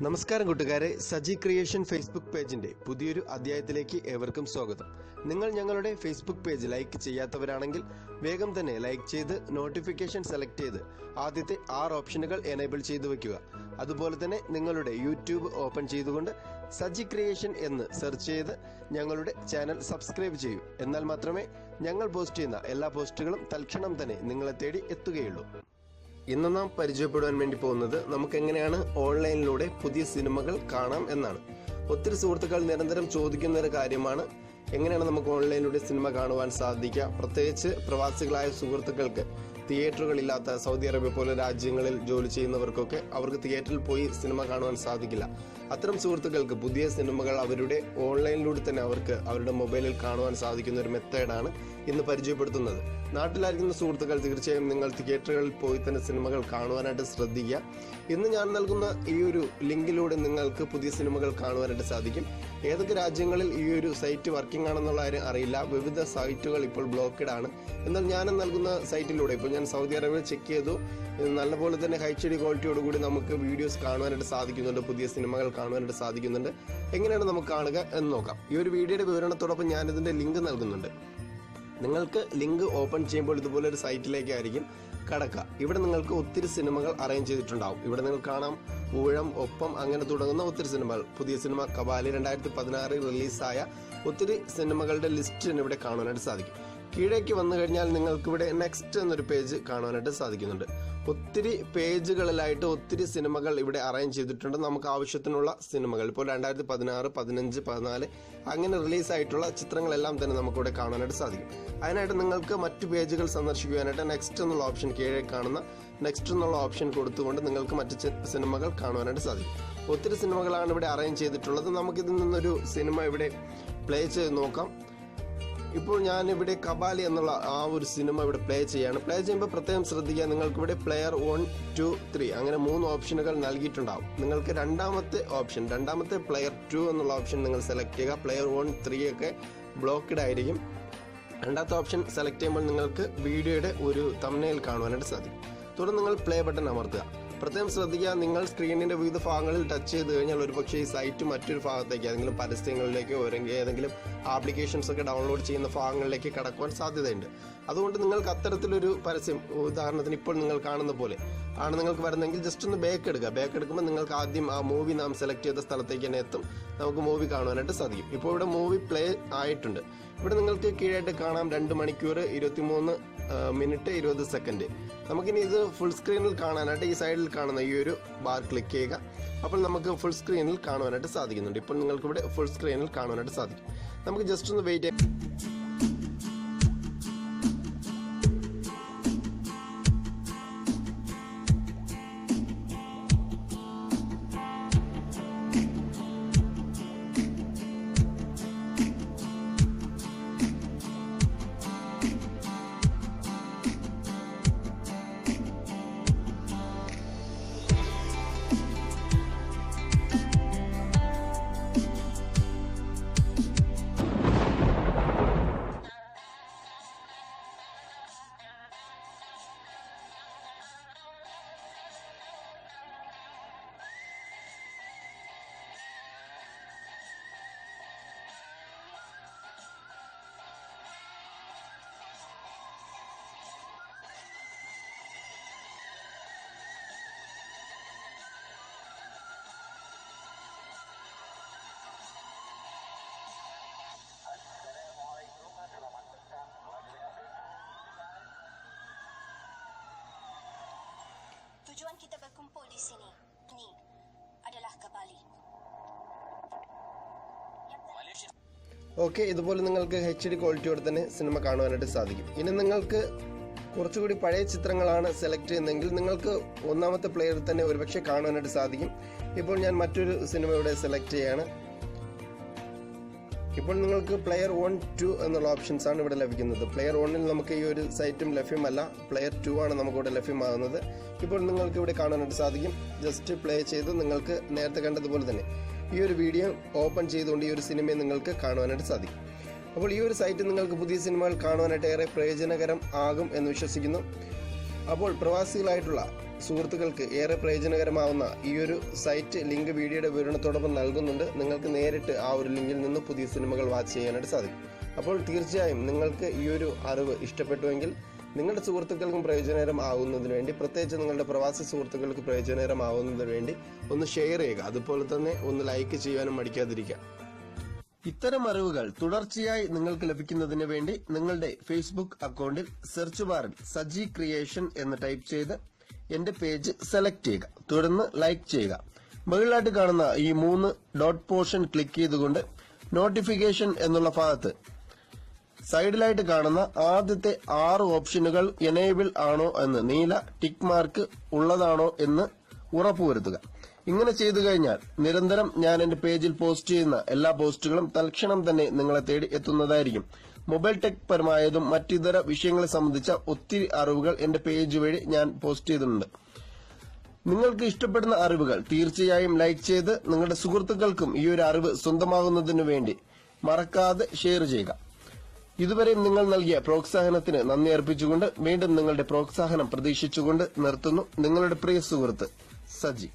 നമസ്കാരം കൂട്ടുകാരെ, Saji creation Facebook പേജിന്റെ പുതിയൊരു അധ്യായത്തിലേക്ക് ഏവർക്കും സ്വാഗതം. നിങ്ങൾ ഞങ്ങളുടെ ഫേസ്ബുക്ക് പേജ് ലൈക്ക് ചെയ്യാത്തവരാണെങ്കിൽ വേഗം തന്നെ ലൈക്ക് ചെയ്ത് നോട്ടിഫിക്കേഷൻ സെലക്ട് ചെയ്ത് ആദ്യത്തെ 6 ഓപ്ഷനുകൾ എനേബിൾ ചെയ്തു വെക്കുക. അതുപോലെ തന്നെ നിങ്ങളുടെ യൂട്യൂബ് ഓപ്പൺ ചെയ്തുകൊണ്ട് സജി ക്രിയേഷൻ എന്ന് സെർച്ച് ചെയ്ത് ഞങ്ങളുടെ ചാനൽ സബ്സ്ക്രൈബ് ചെയ്യൂ. എന്നാൽ മാത്രമേ ഞങ്ങൾ പോസ്റ്റ് ചെയ്യുന്ന എല്ലാ പോസ്റ്റുകളും തൽക്ഷണം തന്നെ നിങ്ങളെ തേടി എത്തുകയുള്ളൂ. ഇന്ന് നാം പരിചയപ്പെടുവാൻ വേണ്ടി പോകുന്നത് നമുക്ക് എങ്ങനെയാണ് ഓൺലൈനിലൂടെ പുതിയ സിനിമകൾ കാണാം എന്നാണ്. ഒത്തിരി സുഹൃത്തുക്കൾ നിരന്തരം ചോദിക്കുന്ന ഒരു കാര്യമാണ്, എങ്ങനെയാണ് നമുക്ക് ഓൺലൈനിലൂടെ സിനിമ കാണുവാൻ സാധിക്കുക. പ്രത്യേകിച്ച് പ്രവാസികളായ സുഹൃത്തുക്കൾക്ക് തിയേറ്ററുകളില്ലാത്ത സൗദി അറേബ്യ പോലെ രാജ്യങ്ങളിൽ ജോലി ചെയ്യുന്നവർക്കൊക്കെ അവർക്ക് തിയേറ്ററിൽ പോയി സിനിമ കാണുവാൻ സാധിക്കില്ല. അത്തരം സുഹൃത്തുക്കൾക്ക് പുതിയ സിനിമകൾ അവരുടെ ഓൺലൈനിലൂടെ തന്നെ അവർക്ക് അവരുടെ മൊബൈലിൽ കാണുവാൻ സാധിക്കുന്ന ഒരു മെത്തേഡാണ് ഇന്ന് പരിചയപ്പെടുത്തുന്നത്. നാട്ടിലായിരിക്കുന്ന സുഹൃത്തുക്കൾ തീർച്ചയായും നിങ്ങൾ തിയേറ്ററുകളിൽ പോയി തന്നെ സിനിമകൾ കാണുവാനായിട്ട് ശ്രദ്ധിക്കുക. ഇന്ന് ഞാൻ നൽകുന്ന ഈ ഒരു ലിങ്കിലൂടെ നിങ്ങൾക്ക് പുതിയ സിനിമകൾ കാണുവാനായിട്ട് സാധിക്കും. ഏതൊക്കെ രാജ്യങ്ങളിൽ ഈ ഒരു സൈറ്റ് വർക്കിംഗ് ആണെന്നുള്ള കാര്യം അറിയില്ല. വിവിധ സൈറ്റുകൾ ഇപ്പോൾ ബ്ലോക്കഡ് ആണ്. എന്നാൽ ഞാൻ നൽകുന്ന സൈറ്റിലൂടെ ഇപ്പോൾ ഞാൻ സൗദി അറേബ്യ ചെക്ക് ചെയ്തു, നല്ലപോലെ തന്നെ HD ക്വാളിറ്റിയോടുകൂടി നമുക്ക് വീഡിയോസ് കാണുവാനായിട്ട് സാധിക്കുന്നുണ്ട്, പുതിയ സിനിമകൾ കാണുവാനായിട്ട് സാധിക്കുന്നുണ്ട്. എങ്ങനെയാണ് നമുക്ക് കാണുക എന്ന് നോക്കാം. ഈ ഒരു വീഡിയോയുടെ വിവരണത്തോടൊപ്പം ഞാനിതിൻ്റെ ലിങ്ക് നൽകുന്നുണ്ട്. നിങ്ങൾക്ക് ലിങ്ക് ഓപ്പൺ ചെയ്യുമ്പോൾ ഇതുപോലെ ഒരു സൈറ്റിലേക്കായിരിക്കും കടക്കുക. ഇവിടെ നിങ്ങൾക്ക് ഒത്തിരി സിനിമകൾ അറേഞ്ച് ചെയ്തിട്ടുണ്ടാവും. ഇവിടെ നിങ്ങൾക്ക് കാണാം ഊഴം, ഒപ്പം അങ്ങനെ തുടങ്ങുന്ന ഒത്തിരി സിനിമകൾ. പുതിയ സിനിമ കബാലി 2016 റിലീസായ ഒത്തിരി സിനിമകളുടെ ലിസ്റ്റ് ഇവിടെ കാണുവാനായിട്ട് സാധിക്കും. കീഴേക്ക് വന്നു കഴിഞ്ഞാൽ നിങ്ങൾക്കിവിടെ നെക്സ്റ്റ് എന്നൊരു പേജ് കാണുവാനായിട്ട് സാധിക്കുന്നുണ്ട്. ഒത്തിരി പേജുകളിലായിട്ട് ഒത്തിരി സിനിമകൾ ഇവിടെ അറേഞ്ച് ചെയ്തിട്ടുണ്ട്. നമുക്ക് ആവശ്യത്തിനുള്ള സിനിമകൾ ഇപ്പോൾ 2016, 15, 14 അങ്ങനെ റിലീസായിട്ടുള്ള ചിത്രങ്ങളെല്ലാം തന്നെ നമുക്കിവിടെ കാണാനായിട്ട് സാധിക്കും. അതിനായിട്ട് നിങ്ങൾക്ക് മറ്റു പേജുകൾ സന്ദർശിക്കുവാനായിട്ട് നെക്സ്റ്റ് എന്നുള്ള ഓപ്ഷൻ, കീഴേ കാണുന്ന നെക്സ്റ്റ് എന്നുള്ള ഓപ്ഷൻ കൊടുത്തുകൊണ്ട് നിങ്ങൾക്ക് മറ്റ് സിനിമകൾ കാണുവാനായിട്ട് സാധിക്കും. ഒത്തിരി സിനിമകളാണ് ഇവിടെ അറേഞ്ച് ചെയ്തിട്ടുള്ളത്. നമുക്കിതിൽ നിന്നൊരു സിനിമ ഇവിടെ പ്ലേ ചെയ്ത് നോക്കാം. ഇപ്പോൾ ഞാനിവിടെ കബാലി എന്നുള്ള ആ ഒരു സിനിമ ഇവിടെ പ്ലേ ചെയ്യാണ്. പ്ലേ ചെയ്യുമ്പോൾ പ്രത്യേകം ശ്രദ്ധിക്കുക, നിങ്ങൾക്കിവിടെ പ്ലെയർ 1, 2, 3 അങ്ങനെ 3 ഓപ്ഷനുകൾ നൽകിയിട്ടുണ്ടാവും. നിങ്ങൾക്ക് രണ്ടാമത്തെ പ്ലെയർ 2 എന്നുള്ള ഓപ്ഷൻ നിങ്ങൾ സെലക്ട് ചെയ്യുക. പ്ലെയർ 1, 3 ഒക്കെ ബ്ലോക്ക്ഡ് ആയിരിക്കും. രണ്ടാമത്തെ ഓപ്ഷൻ സെലക്ട് ചെയ്യുമ്പോൾ നിങ്ങൾക്ക് വീഡിയോയുടെ ഒരു തംബ്നെയിൽ കാണുവാനായിട്ട് സാധിക്കും. തുടർന്ന് നിങ്ങൾ പ്ലേ ബട്ടൺ അമർത്തുക. പ്രത്യേകം ശ്രദ്ധിക്കുക, നിങ്ങൾ സ്ക്രീനിന്റെ വിവിധ ഭാഗങ്ങളിൽ ടച്ച് ചെയ്ത് കഴിഞ്ഞാൽ ഒരുപക്ഷെ ഈ സൈറ്റ് മറ്റൊരു ഭാഗത്തേക്ക് ഏതെങ്കിലും പരസ്യങ്ങളിലേക്കോ ഏതെങ്കിലും ആപ്ലിക്കേഷൻസ് ഒക്കെ ഡൗൺലോഡ് ചെയ്യുന്ന ഭാഗങ്ങളിലേക്ക് കടക്കുവാൻ സാധ്യതയുണ്ട്. അതുകൊണ്ട് നിങ്ങൾക്ക് അത്തരത്തിലൊരു പരസ്യം, ഉദാഹരണത്തിന് ഇപ്പോൾ നിങ്ങൾ കാണുന്ന പോലെ ആണ് നിങ്ങൾക്ക് വരുന്നതെങ്കിൽ ജസ്റ്റ് ഒന്ന് ബാക്ക് എടുക്കുക. ബാക്ക് എടുക്കുമ്പോൾ നിങ്ങൾക്ക് ആദ്യം ആ മൂവി നാം സെലക്ട് ചെയ്ത സ്ഥലത്തേക്ക് തന്നെ എത്തും. നമുക്ക് മൂവി കാണുവാനായിട്ട് സാധിക്കും. ഇപ്പോൾ ഇവിടെ മൂവി പ്ലേ ആയിട്ടുണ്ട്. ഇവിടെ നിങ്ങൾക്ക് കീഴായിട്ട് കാണാം 2 മണിക്കൂർ 23 മിനിറ്റ് 20 സെക്കൻഡ്. നമുക്കിനി ഇത് ഫുൾ സ്ക്രീനിൽ കാണാനായിട്ട് ഈ സൈഡിൽ കാണുന്ന ഈ ഒരു ബാർ ക്ലിക്ക് ചെയ്യുക. അപ്പോൾ നമുക്ക് ഫുൾ സ്ക്രീനിൽ കാണുവാനായിട്ട് സാധിക്കുന്നുണ്ട്. ഇപ്പോൾ നിങ്ങൾക്ക് ഇവിടെ ഫുൾ സ്ക്രീനിൽ കാണുവാനായിട്ട് സാധിക്കും. നമുക്ക് ജസ്റ്റ് ഒന്ന് വെയിറ്റ് ചെയ്യാം. Tujuan kita berkumpul di sini ini adalah Kebali. Okay, ഇതുപോലെ നിങ്ങൾക്ക് HD ക്വാളിറ്റിയോടെ തന്നെ സിനിമ കാണുവാനായിട്ട് സാധിക്കും. ഇനി നിങ്ങൾക്ക് കുറച്ചുകൂടി പഴയ ചിത്രങ്ങളാണ് സെലക്ട് ചെയ്യുന്നതെങ്കിൽ നിങ്ങൾക്ക് ഒന്നാമത്തെ പ്ലെയറിൽ തന്നെ ഒരുപക്ഷെ കാണുവാനായിട്ട് സാധിക്കും. ഇപ്പോൾ ഞാൻ മറ്റൊരു സിനിമ ഇവിടെ സെലക്ട് ചെയ്യാണ്. ഇപ്പോൾ നിങ്ങൾക്ക് പ്ലെയർ 1, 2 എന്നുള്ള ഓപ്ഷൻസ് ആണ് ഇവിടെ ലഭിക്കുന്നത്. പ്ലെയർ 1ൽ നമുക്ക് ഈ ഒരു സൈറ്റും ലഭ്യമല്ല. പ്ലെയർ 2 ആണ് നമുക്കിവിടെ ലഭ്യമാകുന്നത്. ഇപ്പോൾ നിങ്ങൾക്ക് ഇവിടെ കാണാനായിട്ട് സാധിക്കും. ജസ്റ്റ് പ്ലേ ചെയ്ത് നിങ്ങൾക്ക് നേരത്തെ കണ്ടതുപോലെ തന്നെ ഈ ഒരു വീഡിയോ ഓപ്പൺ ചെയ്തുകൊണ്ട് ഈ ഒരു സിനിമയെ നിങ്ങൾക്ക് കാണുവാനായിട്ട് സാധിക്കും. അപ്പോൾ ഈ ഒരു സൈറ്റ് നിങ്ങൾക്ക് പുതിയ സിനിമകൾ കാണുവാനായിട്ട് ഏറെ പ്രയോജനകരം ആകും എന്ന് വിശ്വസിക്കുന്നു. അപ്പോൾ പ്രവാസികളായിട്ടുള്ള സുഹൃത്തുക്കൾക്ക് ഏറെ പ്രയോജനകരമാവുന്ന ഈ ഒരു സൈറ്റ് ലിങ്ക് വീഡിയോയുടെ വിവരണത്തോടൊപ്പം നൽകുന്നുണ്ട്. നിങ്ങൾക്ക് നേരിട്ട് ആ ഒരു ലിങ്കിൽ നിന്ന് പുതിയ സിനിമകൾ വാച്ച് ചെയ്യാനായിട്ട് സാധിക്കും. അപ്പോൾ തീർച്ചയായും നിങ്ങൾക്ക് ഈ ഒരു അറിവ് ഇഷ്ടപ്പെട്ടുവെങ്കിൽ നിങ്ങളുടെ സുഹൃത്തുക്കൾക്കും പ്രയോജനകരമാവുന്നതിന് വേണ്ടി, പ്രത്യേകിച്ച് നിങ്ങളുടെ പ്രവാസി സുഹൃത്തുക്കൾക്ക് പ്രയോജനകരമാവുന്നതിന് വേണ്ടി ഒന്ന് ഷെയർ ചെയ്യുക. അതുപോലെ തന്നെ ഒന്ന് ലൈക്ക് ചെയ്യാനും മടിക്കാതിരിക്കുക. ഇത്തരം അറിവുകൾ തുടർച്ചയായി നിങ്ങൾക്ക് ലഭിക്കുന്നതിന് വേണ്ടി നിങ്ങളുടെ ഫേസ്ബുക്ക് അക്കൗണ്ടിൽ സെർച്ച് ബാറിൽ സജി ക്രിയേഷൻ എന്ന് ടൈപ്പ് ചെയ്ത് എന്റെ പേജ് സെലക്ട് ചെയ്യുക. തുടർന്ന് ലൈക്ക് ചെയ്യുക. മുകളിലായിട്ട് കാണുന്ന ഈ 3 ഡോട്ട് പോർഷൻ ക്ലിക്ക് ചെയ്തുകൊണ്ട് നോട്ടിഫിക്കേഷൻ എന്നുള്ള ഭാഗത്ത് സൈഡിലായിട്ട് കാണുന്ന ആദ്യത്തെ 6 ഓപ്ഷനുകൾ എനേബിൾ ആണോ എന്ന്, നീല ടിക്ക് മാർക്ക് ഉള്ളതാണോ എന്ന് ഉറപ്പുവരുത്തുക. ഇങ്ങനെ ചെയ്തു കഴിഞ്ഞാൽ നിരന്തരം ഞാൻ എന്റെ പേജിൽ പോസ്റ്റ് ചെയ്യുന്ന എല്ലാ പോസ്റ്റുകളും തൽക്ഷണം തന്നെ നിങ്ങളെ തേടി എത്തുന്നതായിരിക്കും. മൊബൈൽ ടെക് പരമായതും മറ്റിതര വിഷയങ്ങളെ സംബന്ധിച്ച ഒത്തിരി അറിവുകൾ എന്റെ പേജ് വഴി ഞാൻ പോസ്റ്റ് ചെയ്തിട്ടുണ്ട്. നിങ്ങൾക്ക് ഇഷ്ടപ്പെടുന്ന അറിവുകൾ തീർച്ചയായും ലൈക്ക് ചെയ്ത് നിങ്ങളുടെ സുഹൃത്തുക്കൾക്കും ഈ ഒരു അറിവ് സ്വന്തമാകുന്നതിനു വേണ്ടി മറക്കാതെ ഷെയർ ചെയ്യുക. ഇതുവരെയും നിങ്ങൾ നൽകിയ പ്രോത്സാഹനത്തിന് നന്ദി അർപ്പിച്ചുകൊണ്ട് വീണ്ടും നിങ്ങളുടെ പ്രോത്സാഹനം പ്രതീക്ഷിച്ചുകൊണ്ട് നിർത്തുന്നു. നിങ്ങളുടെ പ്രിയ സുഹൃത്ത് സജി.